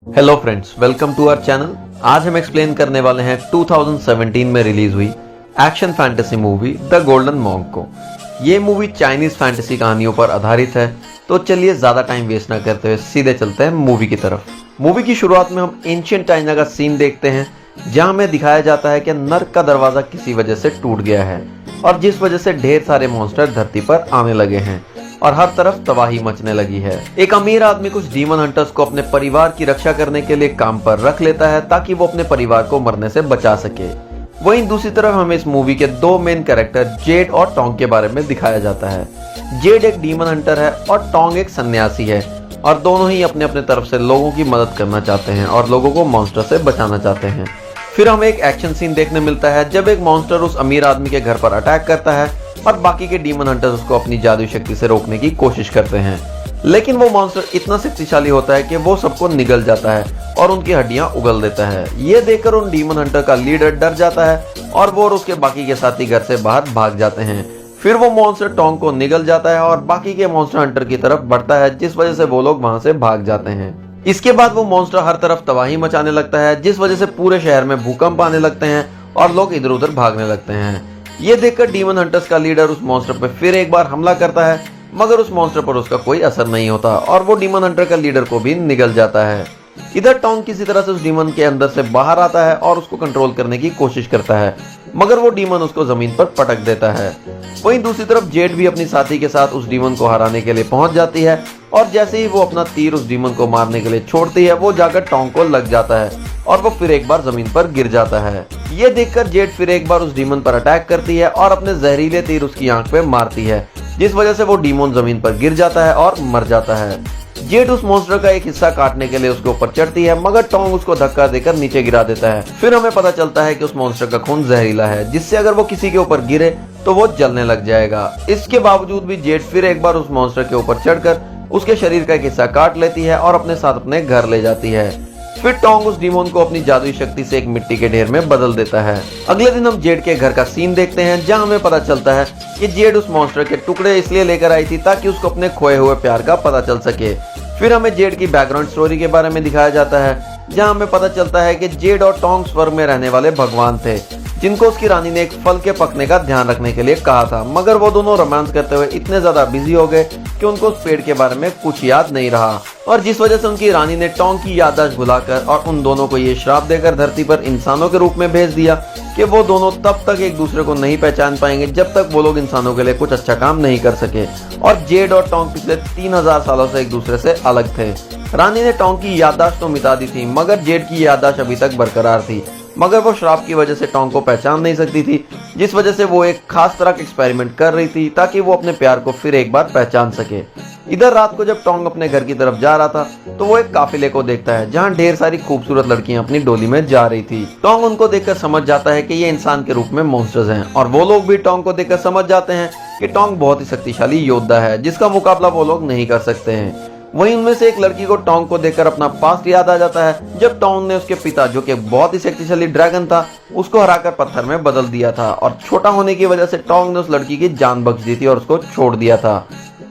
Hello friends, welcome to our channel. आज हम explain करने वाले हैं 2017 में रिलीज हुई action fantasy movie the golden monk को। ये मूवी चाइनीज फैंटेसी कहानियों पर आधारित है। तो चलिए ज्यादा टाइम वेस्ट ना करते हुए सीधे चलते हैं मूवी की तरफ। मूवी की शुरुआत में हम एंशिएंट चाइना का सीन देखते हैं, जहां हमें दिखाया जाता है कि नर्क का दरवाजा किसी वजह से टूट गया है और जिस वजह से ढेर सारे मॉन्स्टर धरती पर आने लगे हैं और हर तरफ तबाही मचने लगी है। एक अमीर आदमी कुछ डीमन हंटर्स को अपने परिवार की रक्षा करने के लिए काम पर रख लेता है ताकि वो अपने परिवार को मरने से बचा सके। वहीं दूसरी तरफ हमें इस मूवी के दो मेन कैरेक्टर जेड और टोंग के बारे में दिखाया जाता है। जेड एक डीमन हंटर है और टोंग एक सन्यासी है और दोनों ही अपने अपने तरफ से लोगों की मदद करना चाहते हैं और लोगों को मॉन्स्टर से बचाना चाहते हैं। फिर हमें एक एक्शन सीन देखने मिलता है जब एक मॉन्स्टर उस अमीर आदमी के घर पर अटैक करता है और बाकी के डीमन हंटर्स उसको अपनी जादुई शक्ति से रोकने की कोशिश करते हैं, लेकिन वो मॉन्स्टर इतना शक्तिशाली होता है कि वो सबको निगल जाता है और उनकी हड्डियां उगल देता है। ये देखकर उन डीमन हंटर का लीडर डर जाता है और वो और उसके बाकी के साथी घर से बाहर भाग जाते हैं। फिर वो मॉन्स्टर टोंग को निगल जाता है और बाकी के मॉन्स्टर हंटर की तरफ बढ़ता है, जिस वजह से वो लोग वहां से भाग जाते हैं। इसके बाद वो मॉन्स्टर हर तरफ तबाही मचाने लगता है, जिस वजह से पूरे शहर में भूकंप आने लगते हैं और लोग इधर उधर भागने लगते हैं। ये देखकर डीमन हंटर्स का लीडर उस मॉन्स्टर पर फिर एक बार हमला करता है, मगर उस मॉन्स्टर पर उसका कोई असर नहीं होता और वो डीमन हंटर का लीडर को भी निगल जाता है। इधर टोंग किसी तरह से उस डीमन के अंदर से बाहर आता है और उसको कंट्रोल करने की कोशिश करता है, मगर वो डीमन उसको जमीन पर पटक देता है। वहीं दूसरी तरफ जेड भी अपनी साथी के साथ उस डीमन को हराने के लिए पहुंच जाती है और जैसे ही वो अपना तीर उस डीमन को मारने के लिए छोड़ती है, वो जाकर टोंग को लग जाता है और वो फिर एक बार जमीन पर गिर जाता है। ये देखकर जेड फिर एक बार उस डीमन पर अटैक करती है और अपने जहरीले तीर उसकी आंख पे मारती है, जिस वजह से वो डीमन जमीन पर गिर जाता है और मर जाता है। जेड उस मॉन्स्टर का एक हिस्सा काटने के लिए उसके ऊपर चढ़ती है, मगर टोंग उसको धक्का देकर नीचे गिरा देता है। फिर हमें पता चलता है कि उस मॉन्स्टर का खून जहरीला है, जिससे अगर वो किसी के ऊपर गिरे तो वो जलने लग जाएगा। इसके बावजूद भी जेड फिर एक बार उस मॉन्स्टर के ऊपर चढ़कर उसके शरीर का एक हिस्सा काट लेती है और अपने साथ अपने घर ले जाती है। फिर टोंग उस डीमन को अपनी जादुई शक्ति से एक मिट्टी के ढेर में बदल देता है। अगले दिन हम जेड के घर का सीन देखते हैं, जहां हमें पता चलता है कि जेड उस मॉन्स्टर के टुकड़े इसलिए लेकर आई थी ताकि उसको अपने खोए हुए प्यार का पता चल सके। फिर हमें जेड की बैकग्राउंड स्टोरी के बारे में दिखाया जाता है, जहां हमें पता चलता है कि जेड और टोंग स्वर्ग में रहने वाले भगवान थे, जिनको उसकी रानी ने एक फल के पकने का ध्यान रखने के लिए कहा था, मगर वो दोनों रोमांस करते हुए इतने ज्यादा बिजी हो गए कि उनको उस पेड़ के बारे में कुछ याद नहीं रहा और जिस वजह से उनकी रानी ने टोंग की याददाश्त भुलाकर और उन दोनों को ये श्राप देकर धरती पर इंसानों के रूप में भेज दिया कि वो दोनों तब तक एक दूसरे को नहीं पहचान पाएंगे जब तक वो लोग इंसानों के लिए कुछ अच्छा काम नहीं कर सके। और जेड और टोंग पिछले 3000 सालों से एक दूसरे से अलग थे। रानी ने टोंग की याददाश्त तो मिटा दी थी, मगर जेड की याददाश्त अभी तक बरकरार थी, मगर वो श्राप की वजह से टोंग को पहचान नहीं सकती थी, जिस वजह से वो एक खास तरह का एक्सपेरिमेंट कर रही थी ताकि वो अपने प्यार को फिर एक बार पहचान सके। इधर रात को जब टोंग अपने घर की तरफ जा रहा था तो वो एक काफिले को देखता है, जहां ढेर सारी खूबसूरत लड़कियां अपनी डोली में जा रही थी। टोंग उनको देखकर समझ जाता है कि ये इंसान के रूप में मॉन्स्टर्स हैं और वो लोग भी टोंग को देखकर समझ जाते हैं कि टोंग बहुत ही शक्तिशाली योद्धा है, जिसका मुकाबला वो लोग नहीं कर सकते हैं। वहीं उनमें से एक लड़की को टोंग को देखकर अपना पास्ट याद आ जाता है, जब टोंग ने उसके पिता, जो कि बहुत ही शक्तिशाली ड्रैगन था, उसको हराकर पत्थर में बदल दिया था और छोटा होने की वजह से टोंग ने उस लड़की की जान बख्श दी थी और उसको छोड़ दिया था।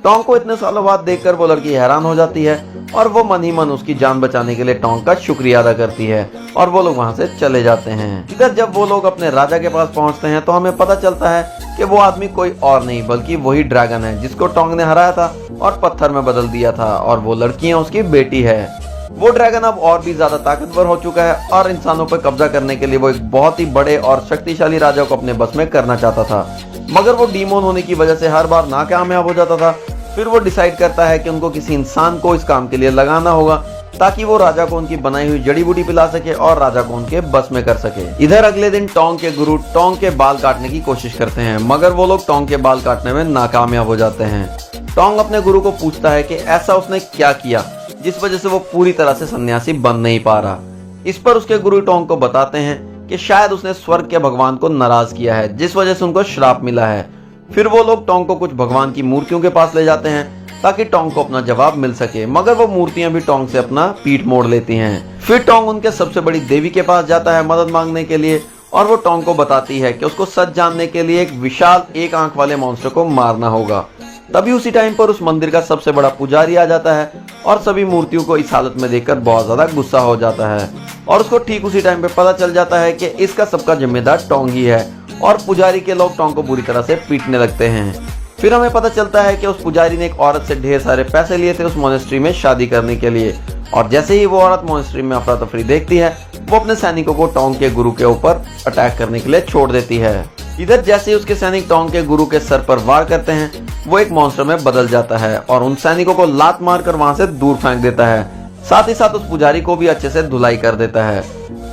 टोंग को इतने सालों बाद देखकर वो लड़की हैरान हो जाती है और वो मन ही मन उसकी जान बचाने के लिए टोंग का शुक्रिया अदा करती है और वो लोग वहां से चले जाते हैं। इधर जब वो लोग अपने राजा के पास पहुंचते हैं तो हमें पता चलता है कि वो आदमी कोई और नहीं बल्कि वही ड्रैगन है जिसको टोंग ने हराया था और पत्थर में बदल दिया था, और वो लड़कियां उसकी बेटी है। वो ड्रैगन अब और भी ज्यादा ताकतवर हो चुका है और इंसानों पर कब्जा करने के लिए वो एक बहुत ही बड़े और शक्तिशाली राजा को अपने बस में करना चाहता था, मगर वो डीमन होने की वजह से हर बार नाकामयाब हो जाता था। फिर वो डिसाइड करता है कि उनको किसी इंसान को इस काम के लिए लगाना होगा ताकि वो राजा को उनकी बनाई हुई जड़ी बूटी पिला सके और राजा को उनके बस में कर सके। इधर अगले दिन टोंग के गुरु टोंग के बाल काटने की कोशिश करते हैं, मगर वो लोग टोंग के बाल काटने में नाकामयाब हो जाते हैं। टोंग अपने गुरु को पूछता है कि ऐसा उसने क्या किया जिस वजह से वो पूरी तरह से सन्यासी बन नहीं पा रहा। इस पर उसके गुरु टोंग को बताते हैं कि शायद उसने स्वर्ग के भगवान को नाराज किया है, जिस वजह से उनको श्राप मिला है। फिर वो लोग टोंग को कुछ भगवान की मूर्तियों के पास ले जाते हैं ताकि टोंग को अपना जवाब मिल सके, मगर वो मूर्तियां भी टोंग से अपना पीठ मोड़ लेती हैं। फिर टोंग उनके सबसे बड़ी देवी के पास जाता है मदद मांगने के लिए और वो टोंग को बताती है कि उसको सच जानने के लिए एक विशाल एक आंख वाले मॉन्स्टर को मारना होगा। तभी उसी टाइम पर उस मंदिर का सबसे बड़ा पुजारी आ जाता है और सभी मूर्तियों को इस हालत में देखकर बहुत ज्यादा गुस्सा हो जाता है और उसको ठीक उसी टाइम पे पता चल जाता है कि इसका सबका जिम्मेदार टोंग ही है और पुजारी के लोग टोंग को बुरी तरह से पीटने लगते हैं। फिर हमें पता चलता है कि उस पुजारी ने एक औरत से ढेर सारे पैसे लिए थे उस मोनेस्ट्री में शादी करने के लिए और जैसे ही वो औरत मोनेस्ट्री में अफरा तफरी देखती है वो अपने सैनिकों को टोंग के गुरु के ऊपर अटैक करने के लिए छोड़ देती है। इधर जैसे ही उसके सैनिक टोंग के गुरु के सर पर वार करते हैं वो एक मॉन्स्टर में बदल जाता है और उन सैनिकों को लात मारकर वहां से दूर फेंक देता है। साथ ही साथ उस पुजारी को भी अच्छे से धुलाई कर देता है।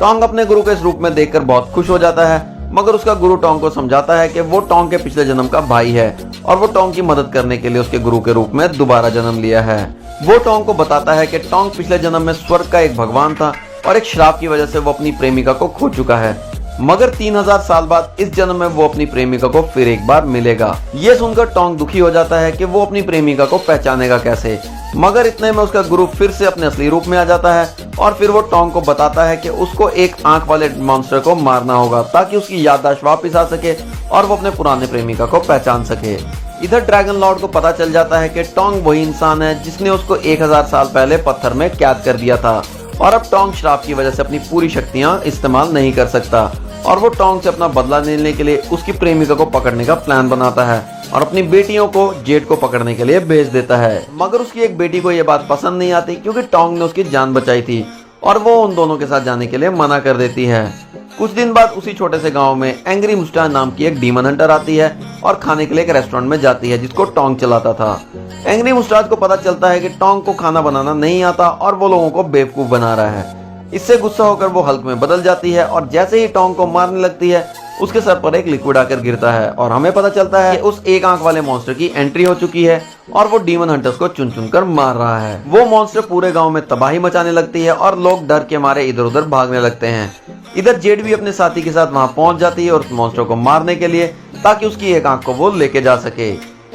टोंग अपने गुरु को इस रूप में देखकर बहुत खुश हो जाता है मगर उसका गुरु टोंग को समझाता है कि वो टोंग के पिछले जन्म का भाई है और वो टोंग की मदद करने के लिए उसके गुरु के रूप में दोबारा जन्म लिया है। वो टोंग को बताता है कि टोंग पिछले जन्म में स्वर्ग का एक भगवान था और एक श्राप की वजह से वो अपनी प्रेमिका को खो चुका है मगर 3000 साल बाद इस जन्म में वो अपनी प्रेमिका को फिर एक बार मिलेगा। ये सुनकर टोंग दुखी हो जाता है कि वो अपनी प्रेमिका को पहचानेगा कैसे, मगर इतने में उसका गुरु फिर से अपने असली रूप में आ जाता है और फिर वो टोंग को बताता है कि उसको एक आंख वाले मॉन्स्टर को मारना होगा ताकि उसकी याददाश्त वापस आ सके और वो अपने पुराने प्रेमिका को पहचान सके। इधर ड्रैगन लॉर्ड को पता चल जाता है कि टोंग वही इंसान है जिसने उसको 1000 साल पहले पत्थर में कैद कर दिया था और अब टोंग श्राप की वजह से अपनी पूरी शक्तियां इस्तेमाल नहीं कर सकता और वो टोंग से अपना बदला लेने के लिए उसकी प्रेमिका को पकड़ने का प्लान बनाता है और अपनी बेटियों को जेड को पकड़ने के लिए भेज देता है। मगर उसकी एक बेटी को ये बात पसंद नहीं आती क्योंकि टोंग ने उसकी जान बचाई थी और वो उन दोनों के साथ जाने के लिए मना कर देती है। कुछ दिन बाद उसी छोटे से गांव में एंग्री मुस्टाच नाम की एक डीमन हंटर आती है और खाने के लिए एक रेस्टोरेंट में जाती है जिसको टोंग चलाता था। एंग्री मुस्टाच को पता चलता है कि टोंग को खाना बनाना नहीं आता और वो लोगों को बेवकूफ बना रहा है। इससे गुस्सा होकर वो हल्क में बदल जाती है और जैसे ही टोंग को मारने लगती है उसके सर पर एक लिक्विड आकर गिरता है और हमें पता चलता है कि उस एक आंख वाले मॉन्स्टर की एंट्री हो चुकी है और वो डीमन हंटर्स को चुन चुन कर मार रहा है। वो मॉन्स्टर पूरे गांव में तबाही मचाने लगती है और लोग डर के मारे इधर उधर भागने लगते हैं। इधर जेड भी अपने साथी के साथ वहां पहुंच जाती है और उस मॉन्स्टर को मारने के लिए ताकि उसकी एक आंख को वो लेके जा सके।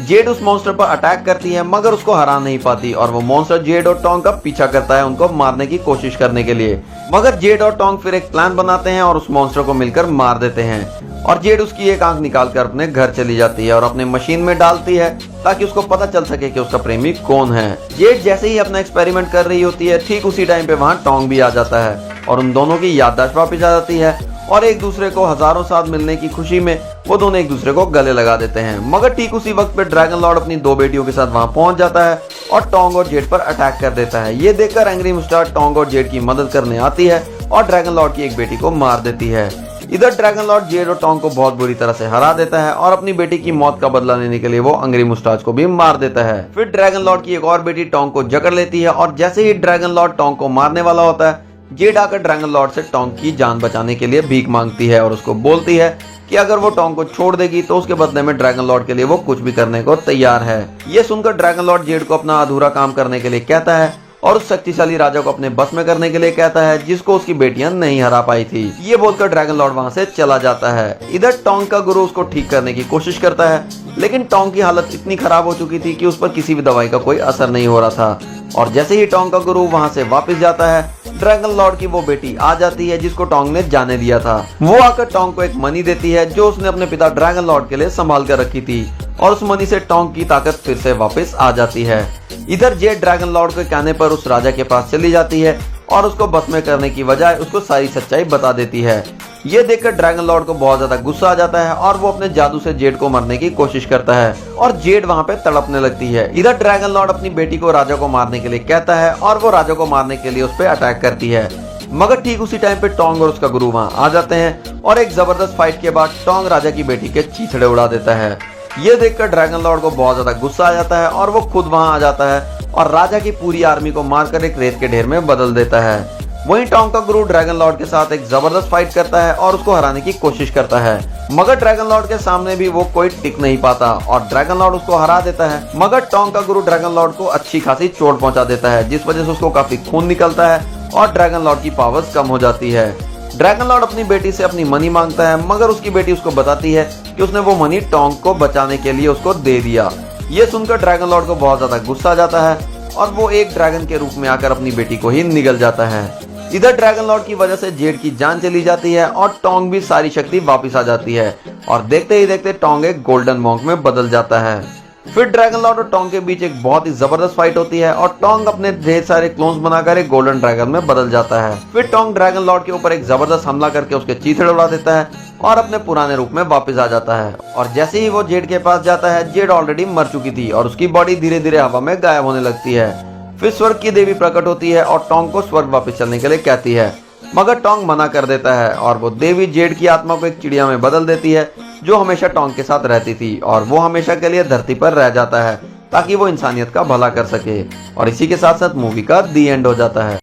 जेड उस मॉन्स्टर पर अटैक करती है मगर उसको हरा नहीं पाती और वो मॉन्स्टर जेड और टोंग का पीछा करता है उनको मारने की कोशिश करने के लिए। मगर जेड और टोंग फिर एक प्लान बनाते हैं और उस मॉन्स्टर को मिलकर मार देते हैं और जेड उसकी एक आंख निकालकर अपने घर चली जाती है और अपने मशीन में डालती है ताकि उसको पता चल सके कि उसका प्रेमी कौन है। जेड जैसे ही अपना एक्सपेरिमेंट कर रही होती है ठीक उसी टाइम पे वहाँ टोंग भी आ जाता है और उन दोनों की याददाश्त वापस आ जाती है और एक दूसरे को हजारों साल मिलने की खुशी में वो दोनों एक दूसरे को गले लगा देते हैं। मगर ठीक उसी वक्त पे ड्रैगन लॉर्ड अपनी दो बेटियों के साथ वहां पहुंच जाता है और टोंग और जेड पर अटैक कर देता है। ये देखकर एंग्री मुस्टाच टोंग और जेड की मदद करने आती है और ड्रैगन लॉर्ड की एक बेटी को मार देती है। इधर ड्रैगन लॉर्ड जेड और टोंग को बहुत बुरी तरह से हरा देता है और अपनी बेटी की मौत का बदला लेने के लिए वो एंग्री मुस्टाच को भी मार देता है। फिर ड्रैगन लॉर्ड की एक और बेटी टोंग को जकड़ लेती है और जैसे ही ड्रैगन लॉर्ड टोंग को मारने वाला होता है जेड आकर ड्रैगन लॉर्ड से टोंग की जान बचाने के लिए भीख मांगती है और उसको बोलती है कि अगर वो टोंग को छोड़ देगी तो उसके बदले में ड्रैगन लॉर्ड के लिए वो कुछ भी करने को तैयार है। ये सुनकर ड्रैगन लॉर्ड जेड को अपना अधूरा काम करने के लिए कहता है और उस शक्तिशाली राजा को अपने बस में करने के लिए कहता है जिसको उसकी बेटियां नहीं हरा पाई थी। ये बोलकर ड्रैगन लॉर्ड वहां से चला जाता है। इधर टोंग का गुरु उसको ठीक करने की कोशिश करता है लेकिन टोंग की हालत इतनी खराब हो चुकी थी कि उस पर किसी भी दवाई का कोई असर नहीं हो रहा था और जैसे ही टोंग का गुरु वहां से वापस जाता है ड्रैगन लॉर्ड की वो बेटी आ जाती है जिसको टोंग ने जाने दिया था। वो आकर टोंग को एक मनी देती है जो उसने अपने पिता ड्रैगन लॉर्ड के लिए संभाल कर रखी थी और उस मनी से टोंग की ताकत फिर से वापस आ जाती है। इधर जेड ड्रैगन लॉर्ड के कहने पर उस राजा के पास चली जाती है और उसको बस में करने की बजाय उसको सारी सच्चाई बता देती है। ये देखकर ड्रैगन लॉर्ड को बहुत ज्यादा गुस्सा आ जाता है और वो अपने जादू से जेड को मारने की कोशिश करता है और जेड वहां पे तड़पने लगती है। इधर ड्रैगन लॉर्ड अपनी बेटी को राजा को मारने के लिए कहता है और वो राजा को मारने के लिए उस पर अटैक करती है। मगर ठीक उसी टाइम पे टोंग और उसका गुरु वहां आ जाते हैं और एक जबरदस्त फाइट के बाद टोंग राजा की बेटी के चीथड़े उड़ा देता है। ये देखकर ड्रैगन लॉर्ड को बहुत ज्यादा गुस्सा आ जाता है और वो खुद वहां आ जाता है और राजा की पूरी आर्मी को मारकर एक रेत के ढेर में बदल देता है। वहीं टोंग का गुरु ड्रैगन लॉर्ड के साथ एक जबरदस्त फाइट करता है और उसको हराने की कोशिश करता है मगर ड्रैगन लॉर्ड के सामने भी वो कोई टिक नहीं पाता और ड्रैगन लॉर्ड उसको हरा देता है। मगर टोंग का गुरु ड्रैगन लॉर्ड को अच्छी खासी चोट पहुंचा देता है जिस वजह से उसको काफी खून निकलता है और ड्रैगन लॉर्ड की पावर्स कम हो जाती है। ड्रैगन लॉर्ड अपनी बेटी से अपनी मनी मांगता है मगर उसकी बेटी उसको बताती है कि उसने वो मनी टोंग को बचाने के लिए उसको दे दिया। ये सुनकर ड्रैगन लॉर्ड को बहुत ज्यादा गुस्सा आ जाता है और वो एक ड्रैगन के रूप में आकर अपनी बेटी को ही निगल जाता है। इधर ड्रैगन लॉर्ड की वजह से जेड की जान चली जाती है और टोंग भी सारी शक्ति वापस आ जाती है और देखते ही देखते टोंग एक गोल्डन मॉन्क में बदल जाता है। फिर ड्रैगन लॉर्ड और टोंग के बीच एक बहुत ही जबरदस्त फाइट होती है और टोंग अपने ढेर सारे क्लोन्स बनाकर एक गोल्डन ड्रैगन में बदल जाता है। फिर टोंग ड्रैगन लॉर्ड के ऊपर एक जबरदस्त हमला करके उसके चीथड़े उड़ा देता है और अपने पुराने रूप में वापस आ जाता है। और जैसे ही वो जेड के पास जाता है, जेड ऑलरेडी मर चुकी थी और उसकी बॉडी धीरे धीरे हवा में गायब होने लगती है। फिर स्वर्ग की देवी प्रकट होती है और टोंग को स्वर्ग वापस चलने के लिए कहती है, मगर टोंग मना कर देता है और वो देवी जेड की आत्मा को एक चिड़िया में बदल देती है जो हमेशा टोंग के साथ रहती थी, और वो हमेशा के लिए धरती पर रह जाता है ताकि वो इंसानियत का भला कर सके। और इसी के साथ साथ मूवी का दी एंड हो जाता है।